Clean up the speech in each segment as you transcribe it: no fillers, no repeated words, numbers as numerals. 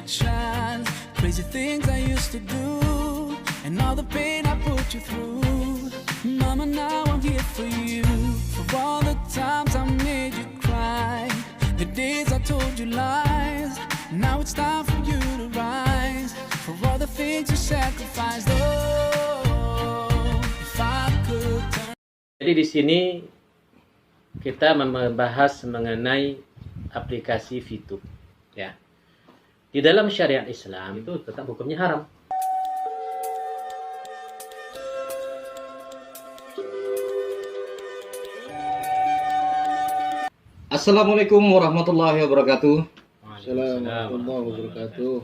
a chance. Crazy things I used to do, and all the pain I put you through. Mama, now I'm here for you. For all the times I made you cry, the days I told you lies. Now it's time for you to rise. For all the things you sacrificed. Oh, if I could turn. Jadi di sini kita membahas mengenai aplikasi VTube, ya. Di dalam syariat Islam itu tetap hukumnya haram. Assalamualaikum warahmatullahi wabarakatuh. Assalamualaikum warahmatullahi wabarakatuh.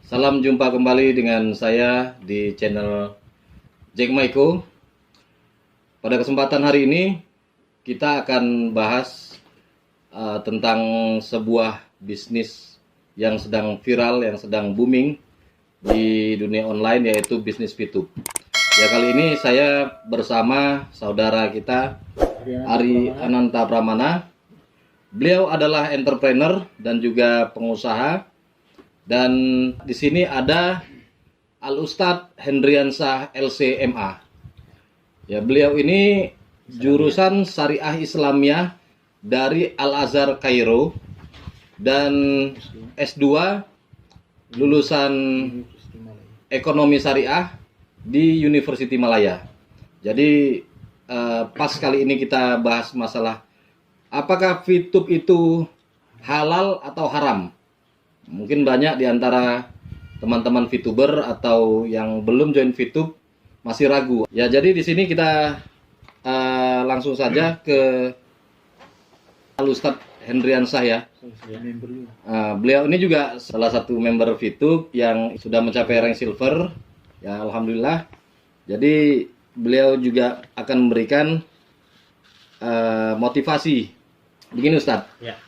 Salam jumpa kembali dengan saya di channel Jack Maiko. Pada kesempatan hari ini kita akan bahas tentang sebuah bisnis yang sedang viral, yang sedang booming di dunia online, yaitu bisnis VTube. Ya, kali ini saya bersama saudara kita Ari Ananta Pramana. Beliau adalah entrepreneur dan juga pengusaha. Dan di sini ada Al Ustadz Hendriansah LCMA. Ya, beliau ini jurusan Syariah Islamiyah dari Al Azhar Kairo dan S2 lulusan Ekonomi Syariah di University Malaya. Jadi pas kali ini kita bahas masalah apakah VTube itu halal atau haram. Mungkin banyak di antara teman-teman VTuber atau yang belum join VTube masih ragu. Ya, jadi di sini kita langsung saja ke Al Ustadz Hendriansah ya. Beliau ini juga salah satu member VTube yang sudah mencapai rank silver. Ya, alhamdulillah. Jadi beliau juga akan memberikan motivasi. Begini Ustadz. Ya.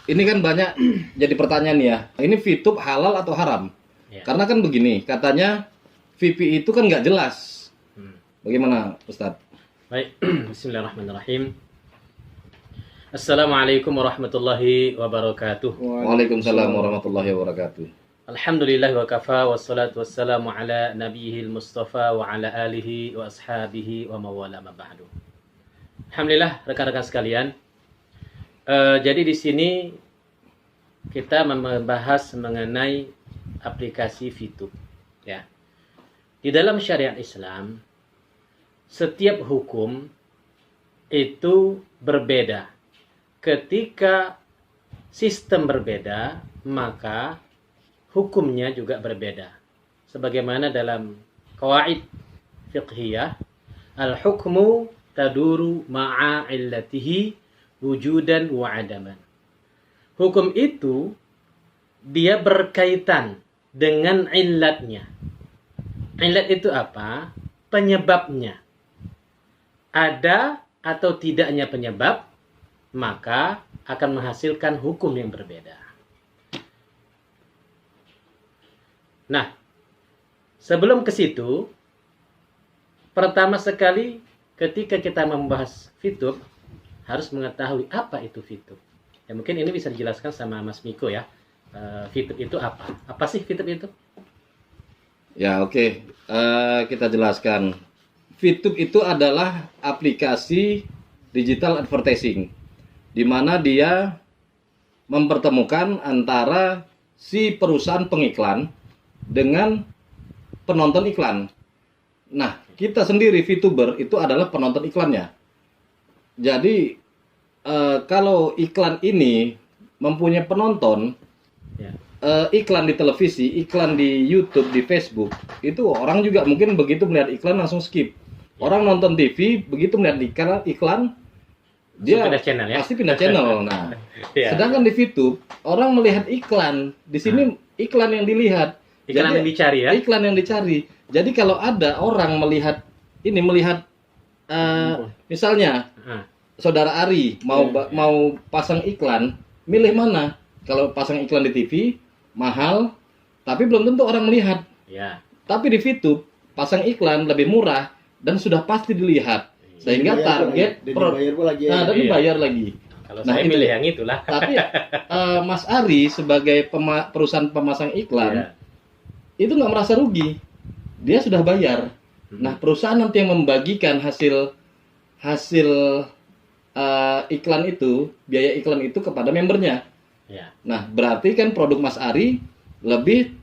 Ini kan banyak jadi pertanyaan ya. Ini VTube halal atau haram? Ya. Karena kan begini, katanya VP itu kan nggak jelas. Bagaimana Ustadz? Baik, bismillahirrahmanirrahim. Assalamualaikum warahmatullahi wabarakatuh. Waalaikumsalam warahmatullahi wabarakatuh. Alhamdulillah wa kafa wassalatu wassalamu ala nabiyil mustafa wa ala alihi wa ashabihi wa mawala ma ba'du. Alhamdulillah rekan-rekan sekalian. Jadi di sini kita membahas mengenai aplikasi VTube, ya. Di dalam syariat Islam, setiap hukum itu berbeda. Ketika sistem berbeda, maka hukumnya juga berbeda. Sebagaimana dalam qawaid fiqhiyah, al-hukmu taduru ma'a illatihi wujudan wa adaman. Hukum itu dia berkaitan dengan illatnya. Illat itu apa? Penyebabnya. Ada atau tidaknya penyebab, maka akan menghasilkan hukum yang berbeda. Nah, sebelum ke situ, pertama sekali ketika kita membahas VTube, harus mengetahui apa itu VTube. Ya, mungkin ini bisa dijelaskan sama Mas Miko ya. VTube itu apa? Apa sih VTube itu? Ya, oke. Kita jelaskan. VTube itu adalah aplikasi digital advertising, di mana dia mempertemukan antara si perusahaan pengiklan dengan penonton iklan. Nah, kita sendiri VTuber itu adalah penonton iklannya. Jadi, kalau iklan ini mempunyai penonton, ya. Iklan di televisi, iklan di YouTube, di Facebook, itu orang juga mungkin begitu melihat iklan langsung skip. Orang nonton TV, begitu melihat iklan, dia pindah channel, ya? pasti pindah channel. Nah, ya. Sedangkan di VTube, orang melihat iklan, di sini iklan yang dilihat. Iklan jadi, yang dicari ya? Iklan yang dicari. Jadi kalau ada orang melihat misalnya saudara Ari mau pasang iklan, milih mana? Kalau pasang iklan di TV mahal, tapi belum tentu orang melihat. Ya. Tapi di VTube pasang iklan lebih murah dan sudah pasti dilihat. Sehingga target dibayar lagi. Nah, dan dibayar lagi. Kalau Nah, saya itu milih dia. yang itulah. Tapi Mas Ari sebagai perusahaan pemasang iklan Iya. itu nggak merasa rugi. Dia sudah bayar. Nah, perusahaan nanti yang membagikan hasil iklan itu, biaya iklan itu kepada membernya. Ya. Nah, berarti kan produk Mas Ari lebih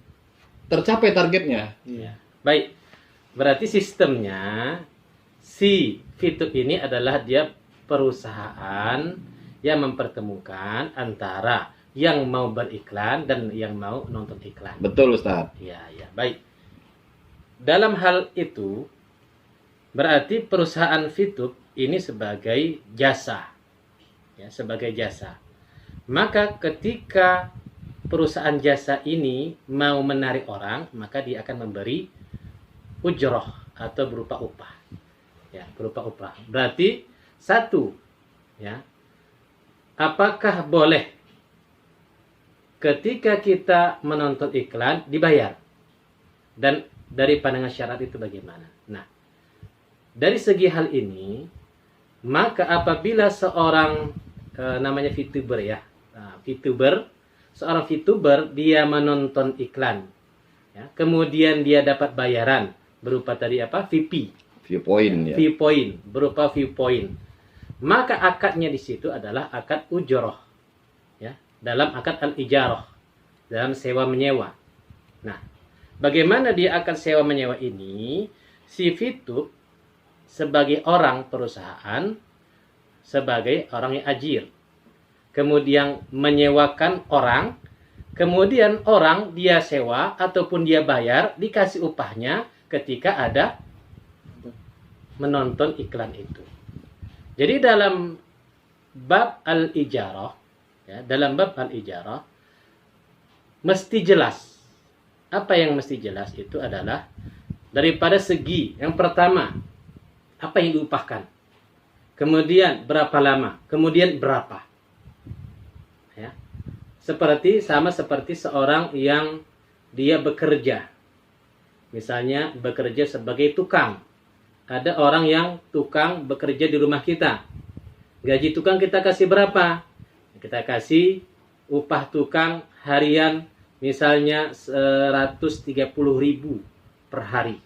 tercapai targetnya. Ya. Baik. Berarti sistemnya si Fitup ini adalah dia perusahaan yang mempertemukan antara yang mau beriklan dan yang mau nonton iklan. Betul, Ustaz. Ya, ya, baik. Dalam hal itu, berarti perusahaan Fitup ini sebagai jasa. Ya, sebagai jasa. Maka ketika perusahaan jasa ini mau menarik orang, maka dia akan memberi ujroh atau berupa upah. Ya, berupa upah. Berarti satu, ya. Apakah boleh ketika kita menonton iklan dibayar? Dan dari pandangan syariat itu bagaimana? Nah, dari segi hal ini, maka apabila seorang namanya VTuber ya, seorang VTuber dia menonton iklan, ya, kemudian dia dapat bayaran berupa tadi apa? Viewpoint ya. Viewpoint, berupa viewpoint. Maka akadnya di situ adalah akad ujroh, ya, dalam akad al-ijarah, dalam sewa menyewa. Nah, bagaimana dia akad sewa menyewa ini? Si Fitup sebagai orang perusahaan, sebagai orang yang ajir, kemudian menyewakan orang, kemudian orang dia sewa ataupun dia bayar, dikasih upahnya ketika ada menonton iklan itu. Jadi dalam bab al-ijarah, ya, dalam bab al-ijarah mesti jelas. Apa yang mesti jelas itu adalah daripada segi yang pertama, apa yang diupahkan, kemudian berapa lama, kemudian berapa. Ya. Sama seperti seorang yang dia bekerja. Misalnya bekerja sebagai tukang. Ada orang yang tukang bekerja di rumah kita. Gaji tukang kita kasih berapa? Kita kasih upah tukang harian misalnya 130.000 per hari.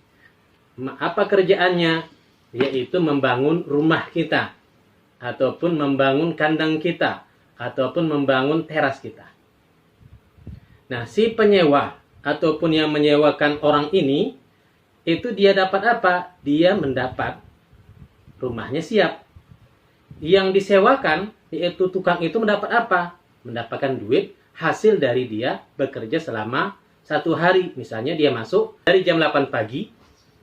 Apa kerjaannya? Yaitu membangun rumah kita, ataupun membangun kandang kita, ataupun membangun teras kita. Nah, si penyewa ataupun yang menyewakan orang ini, itu dia dapat apa? Dia mendapat rumahnya siap. Yang disewakan, yaitu tukang itu mendapat apa? Mendapatkan duit hasil dari dia bekerja selama 1 hari. Misalnya dia masuk dari jam 8 pagi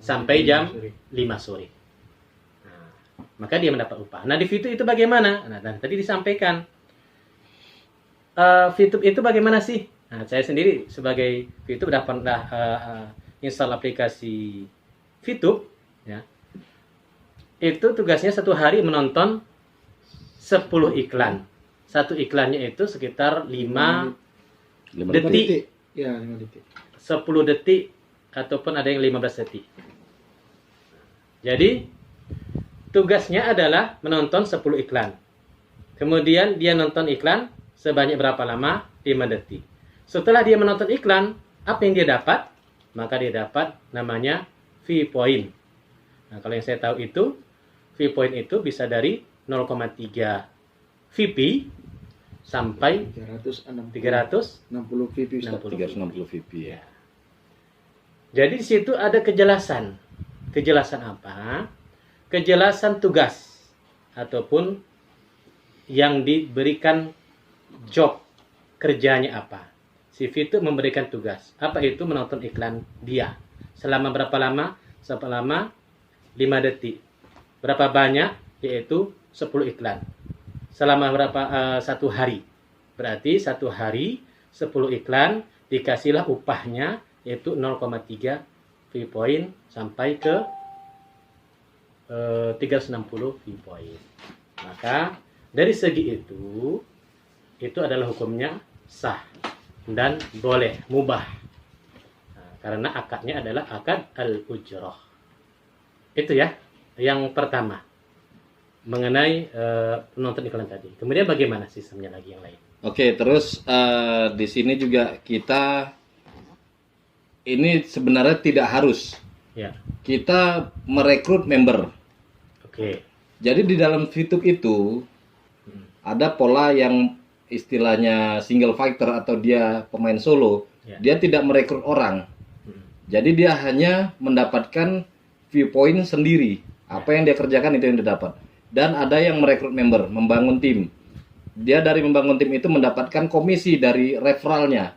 sampai jam 5 sore. Nah, maka dia mendapat upah. Nah, di Fitup itu bagaimana? Nah, dan tadi disampaikan. Fitup itu bagaimana sih? Nah, saya sendiri sebagai Fitup udah pernah install aplikasi Fitup, ya. Itu tugasnya 1 hari menonton 10 iklan. Satu iklannya itu sekitar 5 detik. Ya, 5 detik. 10 detik ataupun ada yang 15 detik. Jadi tugasnya adalah menonton 10 iklan. Kemudian dia nonton iklan sebanyak berapa lama? 5 detik. Setelah dia menonton iklan, apa yang dia dapat? Maka dia dapat namanya viewpoint. Nah, kalau yang saya tahu itu, viewpoint itu bisa dari 0,3 VP sampai 360 VP Ustaz. 360 VP ya. Jadi di situ ada kejelasan. Kejelasan apa? Kejelasan tugas ataupun yang diberikan job, kerjanya apa. Si Fitup memberikan tugas. Apa itu? Menonton iklan dia. Selama berapa lama? Selama 5 detik. Berapa banyak? Yaitu 10 iklan. Selama berapa? 1 hari. Berarti 1 hari 10 iklan dikasihlah upahnya yaitu 0,3 viewpoint sampai ke 360 viewpoint. Maka dari segi itu adalah hukumnya sah dan boleh, mubah. Nah, karena akadnya adalah akad al-ujrah. Itu ya, yang pertama. mengenai penonton iklan tadi. Kemudian bagaimana sistemnya lagi yang lain? Oke, terus di sini juga kita ini sebenarnya tidak harus Ya. kita merekrut member. Oke. Jadi di dalam VTube itu ada pola yang istilahnya single fighter atau dia pemain solo. Ya. Dia tidak merekrut orang. Jadi dia hanya mendapatkan viewpoint sendiri. Apa yang dia kerjakan itu yang dia dapat. Dan ada yang merekrut member, membangun tim. Dia dari membangun tim itu mendapatkan komisi dari referralnya.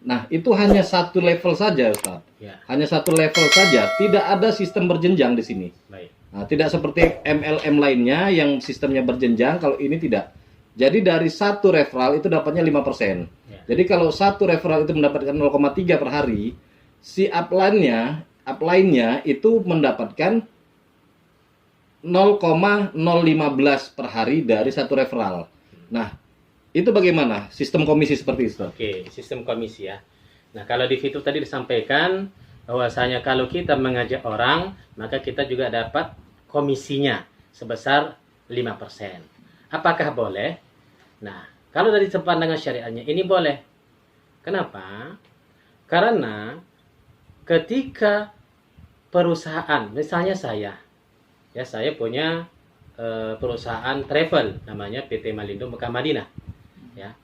Nah, itu hanya satu level saja, Ustaz. Ya. Hanya satu level saja, tidak ada sistem berjenjang di sini. Baik. Nah, tidak seperti MLM lainnya yang sistemnya berjenjang, kalau ini tidak. Jadi dari satu referral itu dapatnya 5%. Ya. Jadi kalau satu referral itu mendapatkan 0,3 per hari, si upline-nya itu mendapatkan 0,015 per hari dari satu referral. Nah, itu bagaimana sistem komisi seperti itu? Oke, sistem komisi ya. Nah, kalau di VTube tadi disampaikan bahwasanya kalau kita mengajak orang, maka kita juga dapat komisinya sebesar 5%. Apakah boleh? Nah, kalau dari pandangan syariatnya ini boleh. Kenapa? Karena ketika perusahaan, misalnya saya punya perusahaan travel namanya PT Malindo Mekah Madinah, ya.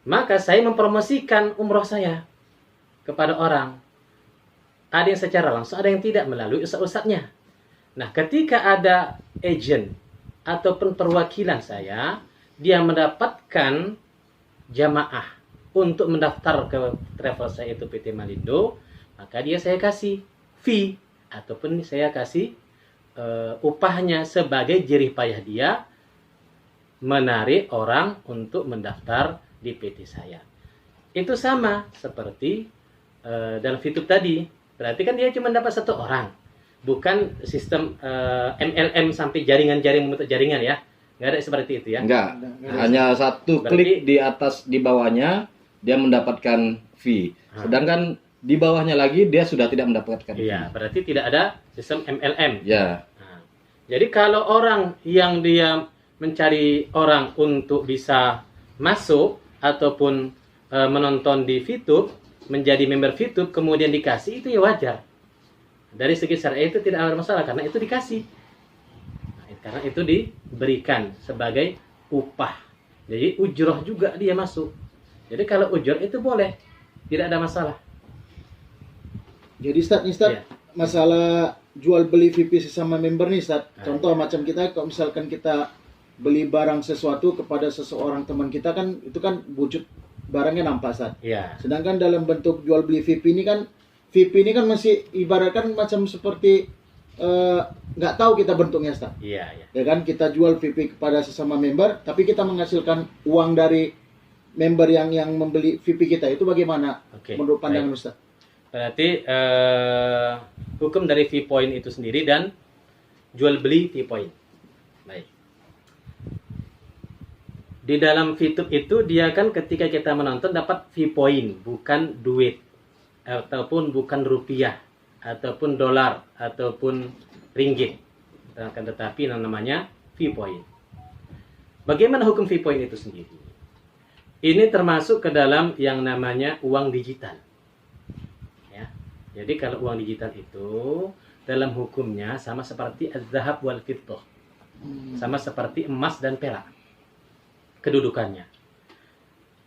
Maka saya mempromosikan umroh saya kepada orang. Ada yang secara langsung, ada yang tidak melalui ustadz-ustadznya. Nah, ketika ada agent ataupun perwakilan saya, dia mendapatkan jamaah untuk mendaftar ke travel saya itu PT Malindo, maka saya kasih fee ataupun saya kasih upahnya sebagai jerih payah dia menarik orang untuk mendaftar di PT saya. Itu sama seperti dalam VTube tadi. Berarti kan dia cuma dapat satu orang. Bukan sistem MLM sampai jaringan-jaring membentuk jaringan ya. Nggak ada seperti itu ya. Enggak. Hanya satu klik di atas di bawahnya dia mendapatkan fee. Sedangkan di bawahnya lagi dia sudah tidak mendapatkan fee. Iya, berarti tidak ada sistem MLM. Ya. Nah, jadi kalau orang yang dia mencari orang untuk bisa masuk ataupun menonton di VTube, menjadi member VTube kemudian dikasih, itu ya wajar. Dari segi syariat itu tidak ada masalah karena itu dikasih. Nah, karena itu diberikan sebagai upah. Jadi ujroh juga dia masuk. Jadi kalau ujroh itu boleh, tidak ada masalah. Jadi Ustaz, Ya. masalah jual beli VIP sesama member nih Ustaz. Contoh macam kita kalau misalkan kita beli barang sesuatu kepada seseorang teman kita kan itu kan wujud barangnya nampak Ustaz. Ya. Sedangkan dalam bentuk jual beli VIP ini kan masih ibaratkan macam seperti nggak tahu kita bentuknya Ustaz. Iya, iya. Ya kan kita jual VIP kepada sesama member tapi kita menghasilkan uang dari member yang membeli VIP kita, itu bagaimana Oke, menurut pandangan baik. Ustaz? Berarti hukum dari fee point itu sendiri dan jual beli fee point. Baik. Di dalam VTube itu dia kan ketika kita menonton dapat fee point, bukan duit ataupun bukan rupiah ataupun dolar ataupun ringgit. Akan tetapi namanya fee point. Bagaimana hukum fee point itu sendiri? Ini termasuk ke dalam yang namanya uang digital. Jadi kalau uang digital itu dalam hukumnya sama seperti az-zahab wal fiddah. Sama seperti emas dan perak. Kedudukannya.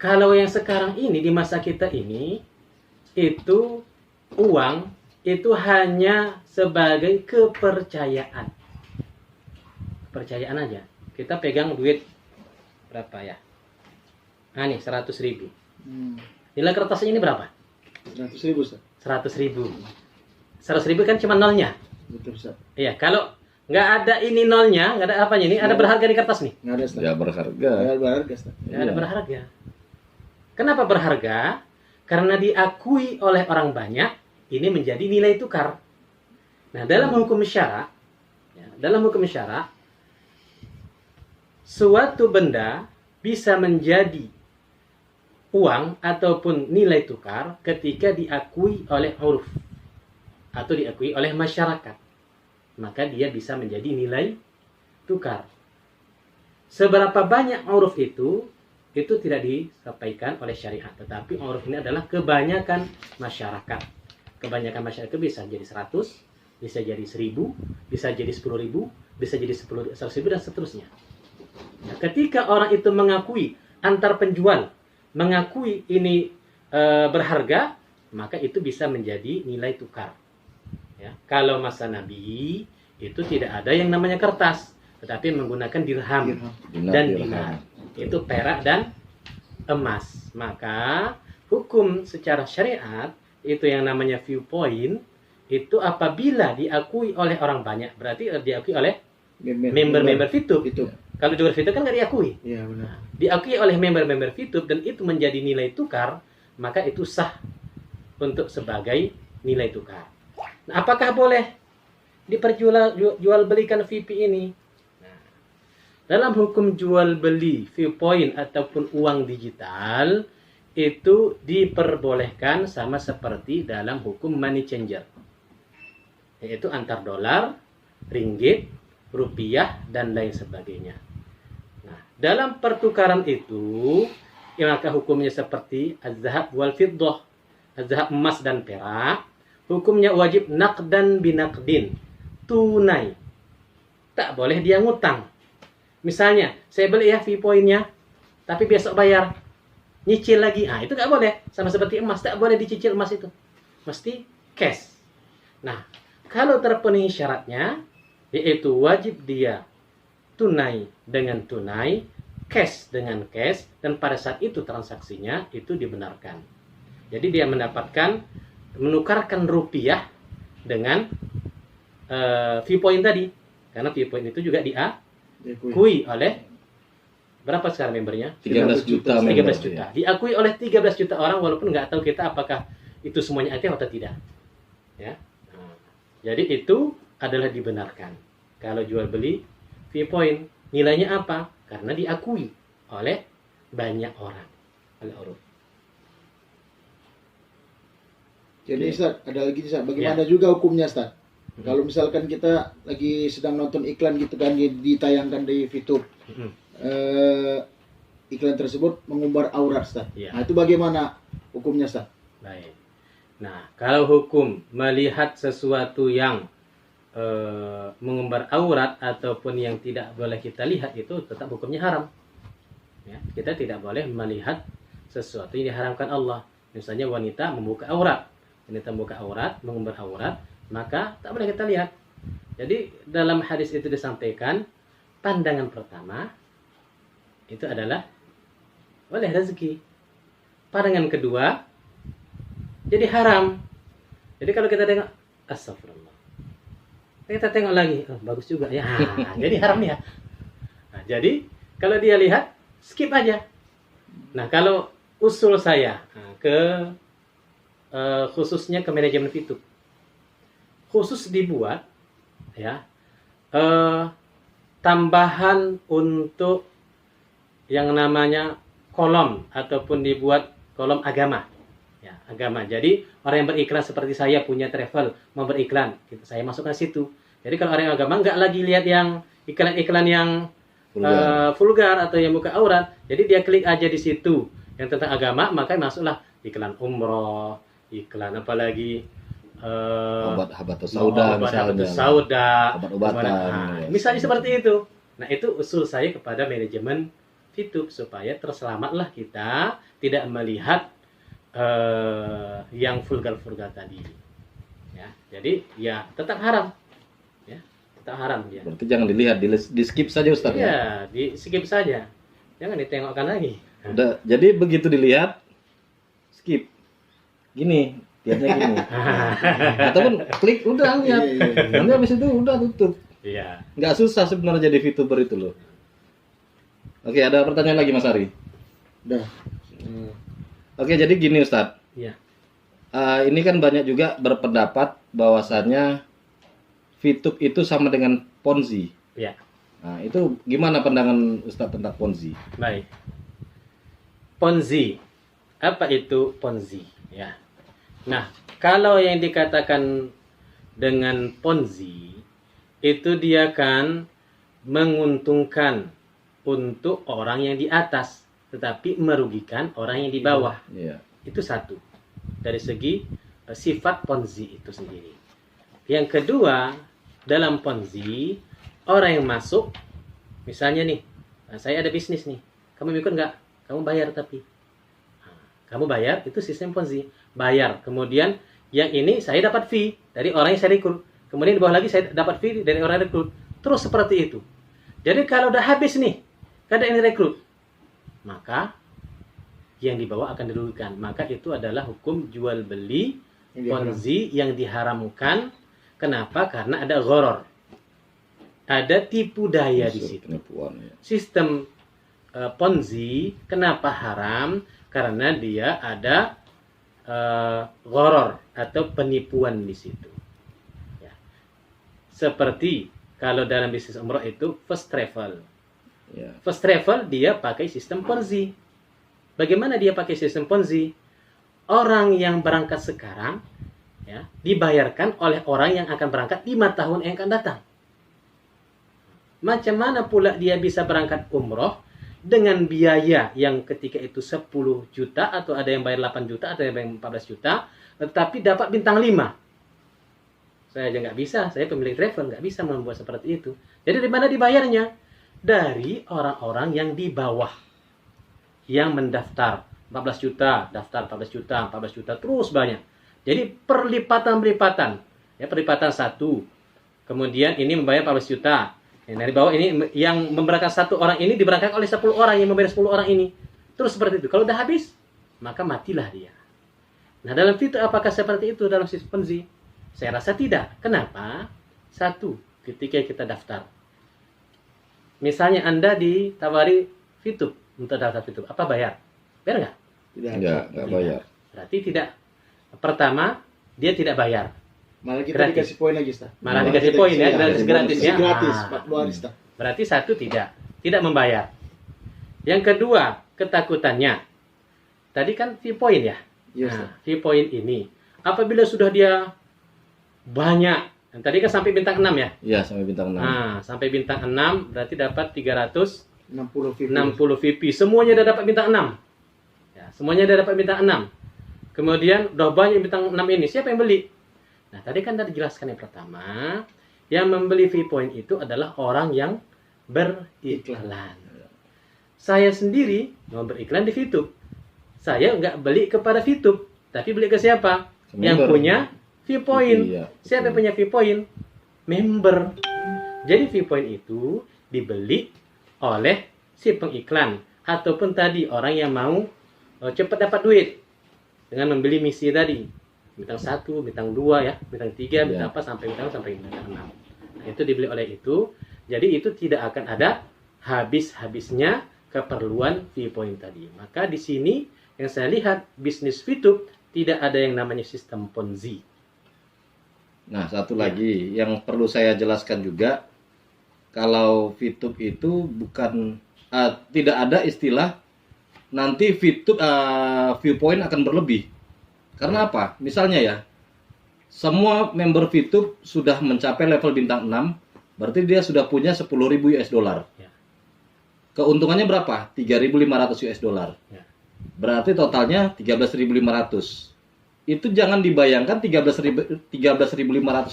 Kalau yang sekarang ini di masa kita ini itu uang itu hanya sebagai kepercayaan. Kepercayaan aja. Kita pegang duit berapa ya? Nah nih 100.000. Nilai kertasnya ini berapa? 100.000 Ustaz. 100.000. 100.000 kan cuma nolnya. Betul Ustaz. Iya, kalau nggak ada ini nolnya, nggak ada apanya ini, ada berharga di kertas nih. Nggak ada Ustaz. Ya berharga. Nggak ada berharga Ustaz. Nggak ada berharga. Kenapa berharga? Karena diakui oleh orang banyak, ini menjadi nilai tukar. Nah, dalam hukum syara, suatu benda bisa menjadi uang ataupun nilai tukar ketika diakui oleh uruf atau diakui oleh masyarakat, maka dia bisa menjadi nilai tukar. seberapa banyak uruf itu tidak disampaikan oleh syariat. Tetapi uruf ini adalah kebanyakan masyarakat. Kebanyakan masyarakat bisa jadi 100, bisa jadi 1000, bisa jadi 10.000, bisa jadi 100.000 dan seterusnya. Nah, ketika orang itu mengakui, antar penjual mengakui ini berharga, maka itu bisa menjadi nilai tukar. Ya, kalau masa Nabi itu tidak ada yang namanya kertas, tetapi menggunakan dirham dan dinar. Itu perak dan emas. Maka hukum secara syariat itu yang namanya viewpoint itu apabila diakui oleh orang banyak, berarti diakui oleh member-member VTube. Kalau jual VTube kan nggak diakui. Iya, benar. Diakui oleh member-member VTube dan itu menjadi nilai tukar, maka itu sah untuk sebagai nilai tukar. Nah, apakah boleh diperjual belikan VP ini? Nah, dalam hukum jual beli viewpoint ataupun uang digital itu diperbolehkan sama seperti dalam hukum money changer, yaitu antar dolar, ringgit, rupiah dan lain sebagainya. Nah, dalam pertukaran itu maka hukumnya seperti az-zahab wal fiddah, az-zahab emas dan perak, hukumnya wajib naqdan binaqdin, tunai. Tak boleh dia ngutang. Misalnya, saya beli ya V-point-nya, tapi besok bayar. Nyicil lagi. Ah, itu nggak boleh. Sama seperti emas, tak boleh dicicil emas itu. Mesti cash. Nah, kalau terpenuhi syaratnya, yaitu wajib dia tunai dengan tunai, cash dengan cash, dan pada saat itu transaksinya itu dibenarkan. Jadi dia menukarkan rupiah dengan V-point tadi, karena V-point itu juga diakui oleh berapa sekarang membernya? 13 juta. 13 juta. Diakui oleh 13 juta orang, walaupun nggak tahu kita apakah itu semuanya ATM atau tidak. Ya. Nah, jadi itu adalah dibenarkan. Kalau jual beli V-point, nilainya apa? Karena diakui oleh banyak orang. Oleh uruf. Jadi Ustaz, ada lagi Ustaz, bagaimana juga hukumnya Ustaz? Kalau misalkan kita lagi sedang nonton iklan gitu kan, ditayangkan di VTube, iklan tersebut mengumbar aurat Ustaz. Ya. Nah, itu bagaimana hukumnya Ustaz? Baik. Nah, kalau hukum melihat sesuatu yang mengumbar aurat ataupun yang tidak boleh kita lihat, itu tetap hukumnya haram. Ya, kita tidak boleh melihat sesuatu yang diharamkan Allah. Misalnya wanita membuka aurat. Wanita membuka aurat, mengumbar aurat, maka tak boleh kita lihat. Jadi dalam hadis itu disampaikan, pandangan pertama itu adalah boleh rezeki. Pandangan kedua jadi haram. Jadi kalau kita tengok, astagfirullah, kita tengok lagi, oh, bagus juga ya, jadi haram ya. Nah, jadi kalau dia lihat, skip aja. Nah, kalau usul saya khususnya ke manajemen VTube, khusus dibuat ya tambahan untuk yang namanya kolom, ataupun dibuat kolom agama. Ya, agama. Jadi orang yang beriklan seperti saya punya travel, mau beriklan, saya masukkan situ. Jadi kalau orang yang agama nggak lagi lihat yang iklan-iklan yang vulgar atau yang buka aurat, jadi dia klik aja di situ yang tentang agama, maka masuklah iklan umroh, iklan apalagi obat sauda, obat-obatan. Misalnya seperti itu. Nah, itu usul saya kepada manajemen VTube supaya terselamatlah kita tidak melihat yang vulgar-vulgar tadi. Ya, jadi ya tetap haram. Ya, tetap haram ya. Berarti jangan dilihat, di skip saja Ustaz ya. Iya, di skip saja. Jangan ditengokkan lagi. Udah, jadi begitu dilihat skip. Gini, lihatnya gini. Ataupun klik udah lihat. Nanti habis itu udah tutup. Iya. Nggak susah sebenarnya jadi VTuber itu loh. Oke, ada pertanyaan lagi Mas Ari? Udah. Oke, jadi gini Ustadz. Iya. Ini kan banyak juga berpendapat bahwasannya VTube itu sama dengan Ponzi. Iya. Nah, itu gimana pandangan Ustadz tentang Ponzi? Baik. Ponzi. Apa itu Ponzi? Ya. Nah, kalau yang dikatakan dengan Ponzi, itu dia kan menguntungkan untuk orang yang di atas, tetapi merugikan orang yang di bawah. Iya. Itu satu. Dari segi sifat Ponzi itu sendiri. Yang kedua, dalam Ponzi, orang yang masuk, misalnya nih, saya ada bisnis nih, kamu ikut nggak? Kamu bayar tapi. Kamu bayar, itu sistem Ponzi. Bayar, kemudian yang ini saya dapat fee dari orang yang saya rekrut. Kemudian di bawah lagi saya dapat fee dari orang yang rekrut. Terus seperti itu. Jadi kalau udah habis nih, kada ini rekrut, maka yang di bawah akan dirugikan. Maka itu adalah hukum jual beli Ponzi yang diharamkan. Kenapa? Karena ada gharar. Ada tipu daya di situ. Penipuan, ya. Sistem Ponzi kenapa haram? Karena dia ada gharar atau penipuan di situ. Ya. Seperti kalau dalam bisnis umroh itu first travel. Ya. First travel dia pakai sistem Ponzi. Bagaimana dia pakai sistem Ponzi? Orang yang berangkat sekarang ya, dibayarkan oleh orang yang akan berangkat 5 tahun yang akan datang. Macam mana pula dia bisa berangkat umroh dengan biaya yang ketika itu 10 juta, atau ada yang bayar 8 juta, atau yang bayar 14 juta, tetapi dapat bintang 5. Saya aja nggak bisa, saya pemilik travel nggak bisa membuat seperti itu. Jadi di mana dibayarnya? Dari orang-orang yang di bawah, yang mendaftar 14 juta, daftar 14 juta, 14 juta, terus banyak. Jadi perlipatan-perlipatan, ya, perlipatan satu. Kemudian ini membayar 14 juta. Yang dari bawah ini yang memberangkat satu orang ini diberangkatkan oleh 10 orang yang membayar 10 orang ini. Terus seperti itu. Kalau udah habis, maka matilah dia. Nah, dalam fitur apakah seperti itu dalam sistem Ponzi? Saya rasa tidak. Kenapa? Satu, ketika kita daftar. Misalnya Anda ditawari Fitup untuk daftar Fitup, apa bayar? Bayar nggak? Enggak bayar. Berarti tidak. Pertama, dia tidak bayar. Malah kita Gratis. dikasih poin lagi, Ustaz. Malah dikasih poin ya, gratis gratis ya. Gratis, Ah. 40 hari, Ustaz. Berarti satu tidak membayar. Yang kedua, ketakutannya. Tadi kan fee point ya. Iya, Nah, Ustaz. fee point ini apabila sudah dia banyak, yang tadi kan sampai bintang 6 ya. Iya, sampai bintang 6. Nah, sampai bintang 6 berarti dapat 360 60 VIP. VP. Semuanya udah dapat bintang 6. Ya, semuanya udah dapat bintang 6. Kemudian udah banyak bintang 6 ini, siapa yang beli? Nah, tadi kan tadi jelaskan yang pertama, yang membeli fee point itu adalah orang yang beriklan. Saya sendiri mau beriklan di Fitup. Saya nggak beli kepada Fitup, tapi beli ke siapa? Ke Yang member. punya fee point. Iya, Siapa yang punya fee point? Member. Jadi fee point itu dibeli oleh si pengiklan ataupun tadi orang yang mau cepat dapat duit dengan membeli misi tadi. Bintang 1, bintang 2 ya, bintang 3, bintang apa sampai bintang 6. Nah, itu dibeli oleh itu. Jadi itu tidak akan ada habis-habisnya keperluan fee point tadi. Maka di sini yang saya lihat bisnis Fitup tidak ada yang namanya sistem Ponzi. Nah, satu lagi yang perlu saya jelaskan juga, kalau Fitup itu bukan tidak ada istilah nanti Fitup viewpoint akan berlebih. Karena apa? Misalnya ya, semua member Fitup sudah mencapai level bintang 6, berarti dia sudah punya 10.000 US dollar. Ya. Keuntungannya berapa? 3.500 US dollar. Ya. Berarti totalnya 13.500. Itu jangan dibayangkan 13.500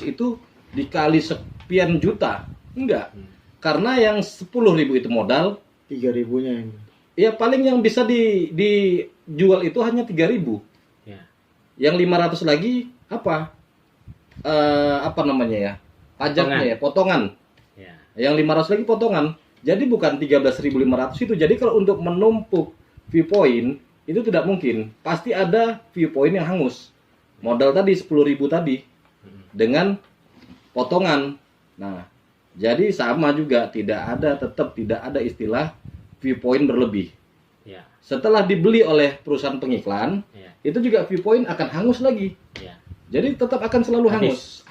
itu dikali sekian juta. Enggak. Karena yang 10.000 itu modal, 3.000-nya yang ya paling yang bisa dijual itu hanya 3.000. Ya. Yang 500 lagi apa? Apa namanya ya? Pajaknya ya, potongan. Ya. Yang 500 lagi potongan. Jadi bukan 13.500 itu. Jadi kalau untuk menumpuk viewpoint itu tidak mungkin. Pasti ada viewpoint yang hangus. Modal tadi 10.000 tadi dengan potongan. Nah, jadi sama juga tetap tidak ada istilah viewpoint berlebih. Ya. Setelah dibeli oleh perusahaan pengiklan, Ya. itu juga viewpoint akan hangus lagi. Ya. Jadi tetap akan selalu habis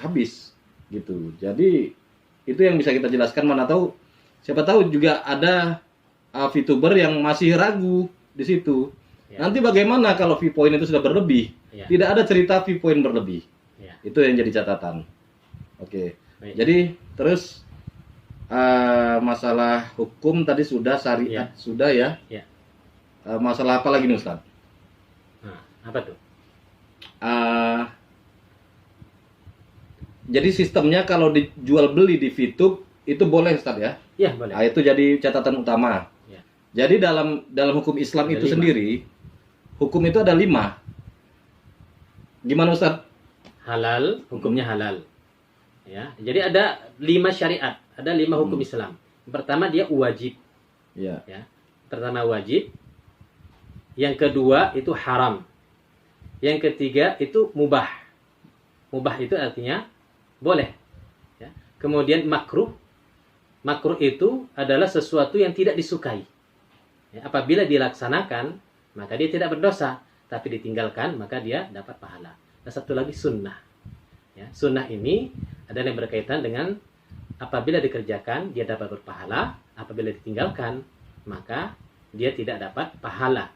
gitu. Jadi itu yang bisa kita jelaskan. Mana tahu, siapa tahu juga ada VTuber yang masih ragu di situ. Ya. Nanti bagaimana kalau viewpoint itu sudah berlebih? Ya. Tidak ada cerita viewpoint berlebih. Ya. Itu yang jadi catatan. Oke. Baik. Jadi terus masalah hukum tadi sudah, syariat sudah ya. Ya. Masalah apa lagi nih Ustaz? Nah, apa tuh? Jadi sistemnya kalau dijual beli di VTube itu boleh Ustaz ya? Ya, boleh. Nah, itu jadi catatan utama. Ya. Jadi dalam hukum Islam Ada itu 5. sendiri, hukum itu ada 5. Gimana Ustaz? Halal, hukumnya halal. Ya, jadi ada 5 syariat, ada 5 hukum Islam. Yang pertama dia wajib. Ya. Ya. Pertama wajib. Yang kedua itu haram. Yang ketiga itu mubah. Mubah itu artinya boleh. Ya. Kemudian makruh. Makruh itu adalah sesuatu yang tidak disukai. Ya, apabila dilaksanakan, maka dia tidak berdosa. Tapi ditinggalkan, maka dia dapat pahala. Dan satu lagi sunnah. Ya, sunnah ini adalah yang berkaitan dengan apabila dikerjakan, dia dapat berpahala. Apabila ditinggalkan, maka dia tidak dapat pahala.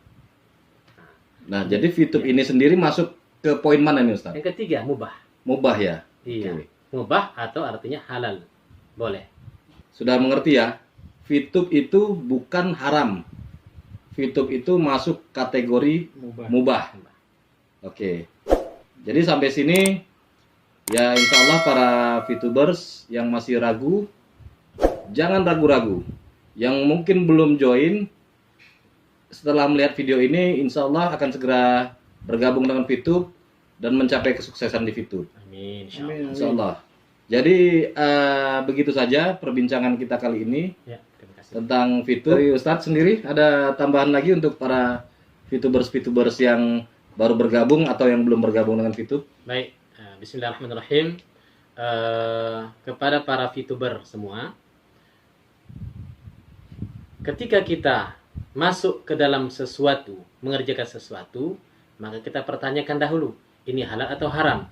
Nah, jadi VTube ini sendiri masuk ke poin mana nih Ustaz? Yang ketiga, mubah. Mubah ya? Iya. Oke. Mubah atau artinya halal. Boleh. Sudah mengerti ya? VTube itu bukan haram. VTube itu masuk kategori mubah. Oke. Jadi sampai sini ya insya Allah para VTubers yang masih ragu, jangan ragu-ragu. Yang mungkin belum join, setelah melihat video ini insya Allah akan segera bergabung dengan VTube dan mencapai kesuksesan di VTube. Amin. Insya Amin. Allah. Insya Allah. Jadi begitu saja perbincangan kita kali ini Ya, terima kasih. tentang VTube. Dari Ustadz sendiri ada tambahan lagi untuk para VTubers yang baru bergabung atau yang belum bergabung dengan VTube? Baik. Bismillahirrahmanirrahim. Kepada para VTuber semua, ketika kita masuk ke dalam sesuatu, mengerjakan sesuatu, maka kita pertanyakan dahulu, ini halal atau haram.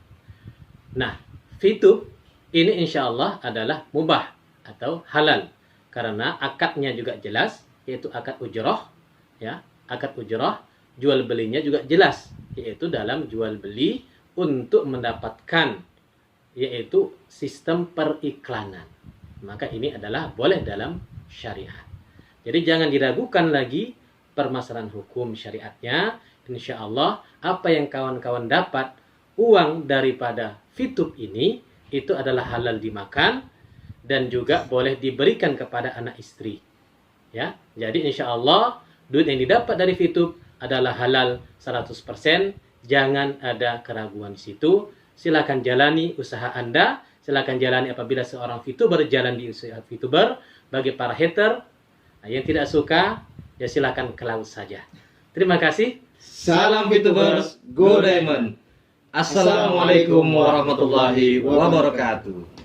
Nah, VTube ini insya Allah adalah mubah atau halal. Karena akadnya juga jelas, yaitu akad ujroh. Ya, akad ujroh, jual belinya juga jelas, yaitu dalam jual beli untuk mendapatkan, yaitu sistem periklanan. Maka ini adalah boleh dalam syariat. Jadi jangan diragukan lagi permasalahan hukum syariatnya. Insya Allah apa yang kawan-kawan dapat uang daripada VTube ini itu adalah halal dimakan dan juga boleh diberikan kepada anak istri. Ya, jadi insya Allah duit yang didapat dari VTube adalah halal 100%. Jangan ada keraguan di situ. Silakan jalani usaha Anda. Silakan jalani apabila seorang VTuber jalan di usaha VTuber. Bagi para hater yang tidak suka, ya silakan ke laut saja. Terima kasih. Salam VTubers, Go Diamond. Assalamualaikum warahmatullahi wabarakatuh.